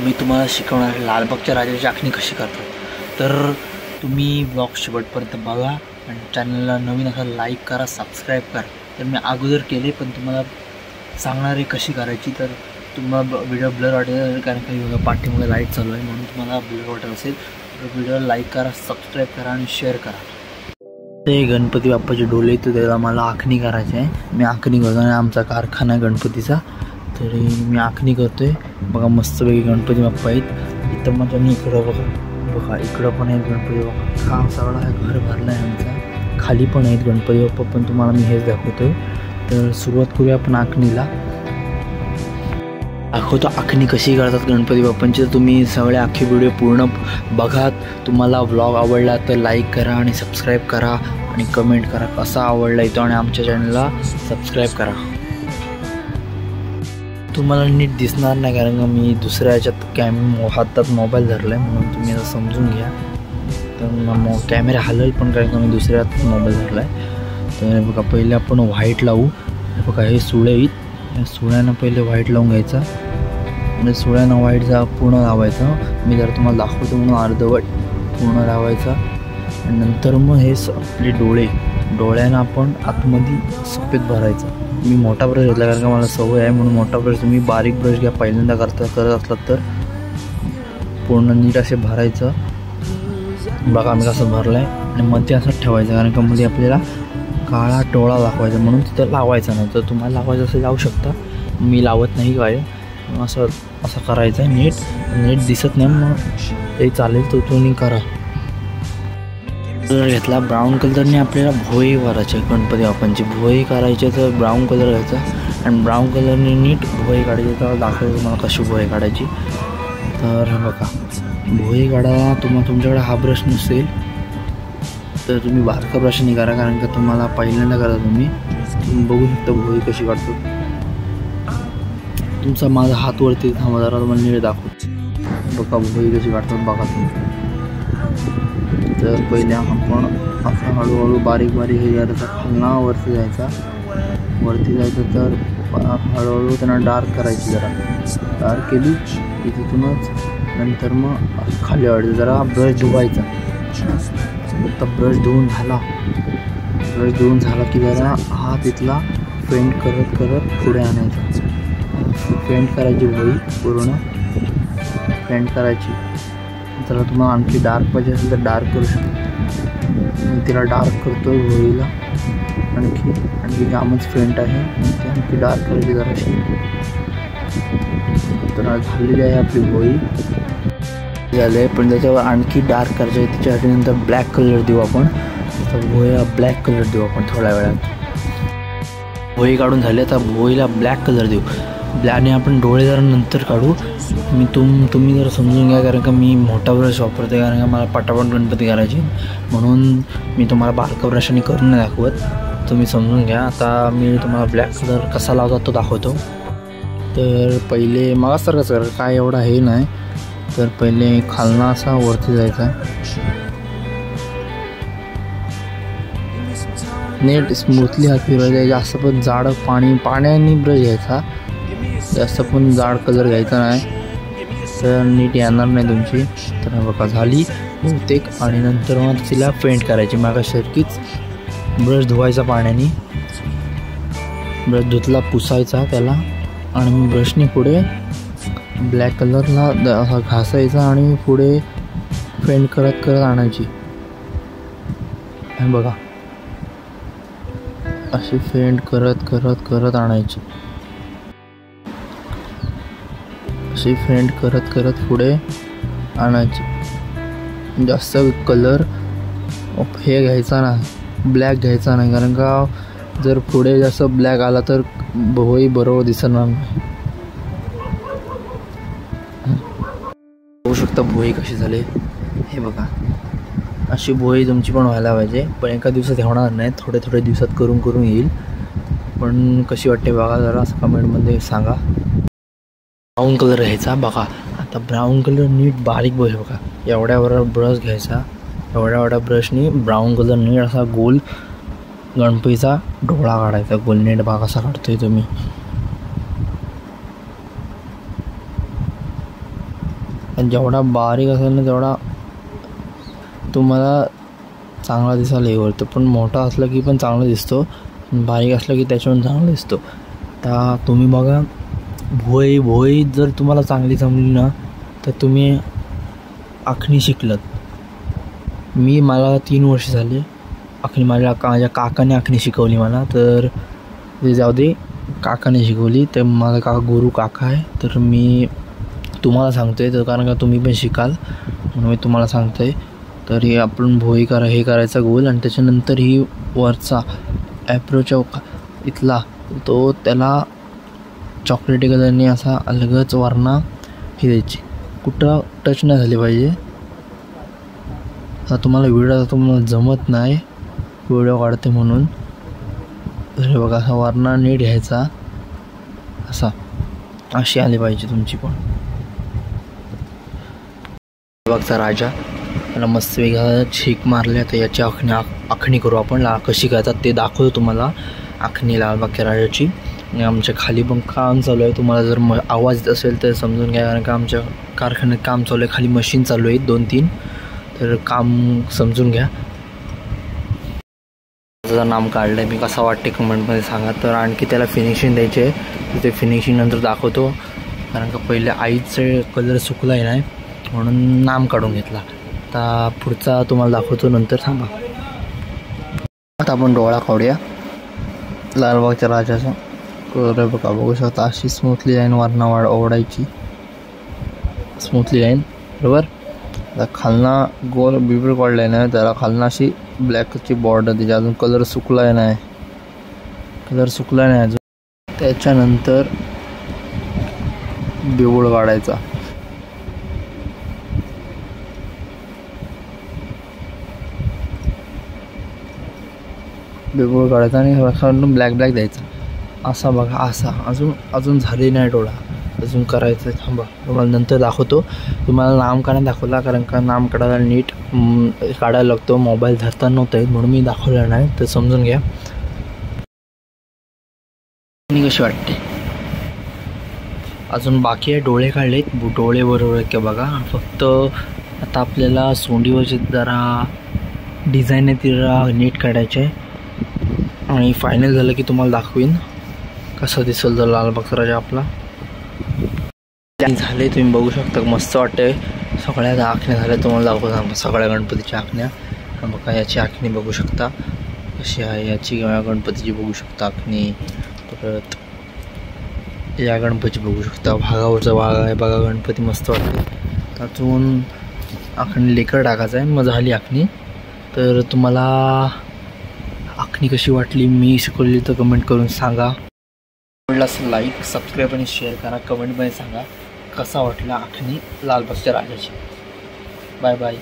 मी तुम्हाला शिकवणार लालबागच्या राजाची आखणी कशी करतात. तर तुम्ही ब्लॉग शेवटपर्यंत बघा आणि चॅनलला नवीन असा लाईक करा, सबस्क्राईब करा. तर मी अगोदर केले पण तुम्हाला सांगणार आहे कशी करायची. तर तुम्हाला व्हिडिओ ब्लर वाटेल कारण काही पाठीमुळे लाईट चालू आहे म्हणून तुम्हाला ब्लर वाटत असेल तर व्हिडिओला लाईक करा, सबस्क्राईब करा आणि शेअर करा. ते गणपती बाप्पाचे डोले तर त्याला मला आखणी करायची आहे. मी आखणी करतो आणि आमचा कारखाना आहे गणपतीचा, तरी मी आखणी करतो आहे. बघा मस्तपैकी गणपती बाप्पा आहेत इथं. मग मी इकडं बघा इकडं पण आहेत गणपती बाप्पा. हा सगळा घर भरला आहे आमचा. खाली पण आहेत गणपती बाप्पा पण तुम्हाला मी हेच दाखवतो. तर सुरुवात करूया आपण आखणीला. दाखवतो आखणी कशी करतात गणपती बाप्पांची. तर तुम्ही सगळे अख्खे व्हिडिओ पूर्ण बघा. तुम्हाला व्लॉग आवडला तर लाईक करा आणि सबस्क्राईब करा आणि कमेंट करा कसा आवडला येतो आणि आमच्या चॅनलला सबस्क्राईब करा. तुम्हाला नीट दिसणार नाही कारण का मी दुसऱ्या ह्याच्यात हातात मोबाईल धरला आहे म्हणून तुम्ही आता समजून घ्या. तर कॅमेरा हलेल पण कारण का मी दुसऱ्यात मोबाईल धरला आहे. तर बघा पहिले आपण व्हाईट लावू. बघा हे सुळे आहेत. या सुळ्यानं पहिले व्हाईट लावून घ्यायचा आणि सुळ्यानं व्हाईटचा पूर्ण लावायचा. मी जर तुम्हाला दाखवतो म्हणून अर्धवट पूर्ण लावायचा आणि नंतर मग हे आपले डोळ्यानं आपण आतमध्ये सफेद भरायचा. मी मोठा ब्रश घेतला कारण का मला सवय आहे म्हणून मोठा ब्रश. तुम्ही बारीक ब्रश घ्या पहिल्यांदा करत असलात तर पूर्ण नीट असे भरायचं. बघा मी कसं भरलं आहे आणि मध्ये असंच ठेवायचं कारण का मध्ये आपल्याला काळा टोळा दाखवायचा म्हणून तिथं लावायचा नाही. तर तुम्हाला लावायचं असं लावू शकता, मी लावत नाही काय. असं करायचं आहे. नीट दिसत नाही मग ते चालेल तर तुम्ही करा. कलर घेतला ब्राऊन कलरने आपल्याला भोई भरायचे गणपती बाप्पांची. भोई करायचे तर ब्राऊन कलर घ्यायचा आणि ब्राऊन कलरने नीट भोई काढायची. तर दाखवतो तुम्हाला कशी भोई काढायची. तर बघा भोई काढायला तुमच्याकडे हा ब्रश नसेल तर तुम्ही बारका ब्रशने करा कारण का तुम्हाला पहिल्यांदा करा. तुम्ही बघू शकता भोई कशी काढतो. तुमचा माझा हात वरती थांबा जरा तुम्हाला नीट दाखवतो. बघा भोई कशी काढतात बघा तुम्ही. तर पहिले आपण असं हळूहळू बारीक हे करायचं. खालना वरती जायचं तर हळूहळू त्यांना डार्क करायची. जरा डार्क केली की तिथूनच नंतर मग खाली वाढायचं. जरा ब्रश धुवायचा. आता ब्रश धुवून झाला की जरा हात इथला पेंट करत पुढे आणायचा. पेंट करायची भोई पूर्ण पेंट करायची. जरा तुम्हाला आणखी डार्क पाहिजे असेल तर डार्क करू शकता. मी तिला डार्क करतो भोईला. आणखी जामच फेंट आहे ती आणखी डार्क करायची जराशी. तर झालेली आहे आपली भोई झालं आहे पण त्याच्यावर आणखी डार्क करायचं आहे. त्याच्यासाठी नंतर ब्लॅक कलर देऊ आपण. तर भोईला ब्लॅक कलर देऊ आपण थोड्या वेळात. भोई काढून झाले तर भोईला ब्लॅक कलर देऊ. ब्लॅकने आपण डोळे जरा नंतर काढू. तुम्ही जरा समजून घ्या कारण का मी मोठा ब्रश वापरते कारण का मला पटापट गणपती करायची म्हणून मी तुम्हाला बारका ब्रशाने करून नाही दाखवत. तुम्ही समजून घ्या. आता मी तुम्हाला ब्लॅक कलर कसा लावतात तो दाखवतो. तर पहिले मागासारखंच कर काय एवढा हे नाही. तर पहिले खालना असा वरती जायचा. नीट स्मूथली हात फिरवायचा. जास्त पण जाड पाण्याने ब्रश घ्यायचा. जास्त पण जाड कलर घ्यायचा नाही तर नीट येणार नाही तुमची. तर बघा झाली बहुतेक आणि नंतर मग तिला पेंट करायची. मागासारखीच ब्रश धुवायचा पाण्याने. ब्रश धुतला पुसायचा त्याला आणि ब्रशने पुढे ब्लॅक कलरला घासायचा आणि पुढे पेंट करत आणायची. बघा अशी पेंट करत आणायची. अशी पेंट करत पुढे आणायची. जास्त कलर हे घ्यायचा नाही, ब्लॅक घ्यायचा नाही कारण का जर पुढे जास्त ब्लॅक आला तर भोई बरोबर दिसणार नाही. बघू शकता भोई कशी झाली. हे बघा अशी भोई तुमची पण व्हायला पाहिजे पण एका दिवसात होणार नाही. थोडे दिवसात करून येईल. पण कशी वाटते बघा जरा असं कमेंटमध्ये सांगा. ब्राऊन कलर घ्यायचा. बघा आता ब्राऊन कलर नीट बारीक बघा एवढ्यावर ब्रश घ्यायचा. एवढ्या ब्रशनी ब्राऊन कलर नीट असा गोल गणपतीचा डोळा काढायचा. गोल नीट बघा कसा काढतोय तुम्ही. जेवढा बारीक असेल ना तेवढा तुम्हाला चांगला दिसायला हे होतं, पण मोठा असला की पण चांगला दिसतो, बारीक असला की त्याच्याहून चांगला दिसतो. तर तुम्ही बघा, भोई जर तुम्हाला चांगली जमली ना तर तुम्ही आखणी शिकलात. मला 3 वर्ष झाले आखणी, माझ्या काकाने आखणी शिकवली मला. तर ते जाऊ दे, काकाने शिकवली, तर माझा गुरु काका आहे. तर मी तुम्हाला सांगतो आहे, तर कारण का तुम्ही पण शिकाल म्हणून मी तुम्हाला सांगतो आहे. तर हे आपण भोई करायचा गोल, आणि त्याच्यानंतर ही वरचा ॲप्रोच इथला तो त्याला चॉकलेटी कलरने असा अलगच वरना ही द्यायची, कुठं टच नाही झाली पाहिजे. आता तुम्हाला जमत नाही व्हिडिओ काढते म्हणून, तर बघा असा वरना नीट घ्यायचा, अशी आली पाहिजे तुमची पण. बघचा राजा त्याला मस्त वेगळा छीक मारल्या. तर याची आखणी करू आपण, कशी करतात ते दाखवतो तुम्हाला आखणी लालबागच्या राजाची. आणि आमच्या खाली पण काम चालू आहे, तुम्हाला जर आवाज येत असेल तर समजून घ्या, कारण का आमच्या कारखान्यात काम चालू आहे, खाली मशीन चालू आहे 2-3, तर काम समजून घ्या. माझं नाम काढलं आहे मी, कसा वाटते कमेंटमध्ये सांगा. तर आणखी त्याला फिनिशिंग द्यायची आहे, तर ते फिनिशिंग नंतर दाखवतो, कारण का पहिले आईचं कलर सुकला आहे नाही म्हणून नाम काढून घेतला. आता पुढचा तुम्हाला दाखवतो नंतर, थांबा. आता आपण डोळा काढूया लालबागच्या राजाचा. कलर बघा, बघू शकता, अशी स्मूथली लाईन वरना ओढायची, स्मूथली लाईन, बरोबर. आता खालना गोल बिबिळ काढलाय ना, त्याला खालना अशी ब्लॅकची बॉर्डर त्याची, अजून कलर सुकलाय नाही अजून. त्याच्यानंतर बिबूळ काढायचा, आणि ब्लॅक द्यायचा, असा बघा, असा. अजून झाली नाही डोळा, अजून करायचं आहे, थांबा तुम्हाला नंतर दाखवतो. तुम्हाला नामकरण दाखवला, कारण का नाम काढायला नीट काढायला लागतो, मोबाईल धरता नव्हता येत म्हणून मी दाखवलं नाही, तर समजून घ्या. कशी वाटते, अजून बाकी आहे. डोळे काढलेत, डोळे बरोबर आहेत का बघा. फक्त आता आपल्याला सोंडीवरचे जरा डिझाईन आहे तिला नीट काढायचे आहे, आणि फायनल झालं की तुम्हाला दाखवीन कसं दिसेल जर लालबागचा राजा आपला झाले. तुम्ही बघू शकता, मस्त वाटते. सगळ्या आखण्या झाल्या, तुम्हाला दाखवतो सगळ्या गणपतीच्या आखण्या. बघा याची आखणी बघू शकता कशी आहे, याची गणपतीची बघू शकता आखणी, परत या गणपती बघू शकता, भागावरचा भाग आहे बघा गणपती, मस्त वाटते. त्यातून आखणी लेकर टाकायचं आहे, मग झाली आखणी. तर तुम्हाला आखणी कशी वाटली मी शिकवली तर कमेंट करून सांगा. आवडला असेल लाईक, सबस्क्राईब आणि शेअर करा. कमेंटमध्ये सांगा कसा वाटला आखणी लालबागच्या राजाची. Bye bye.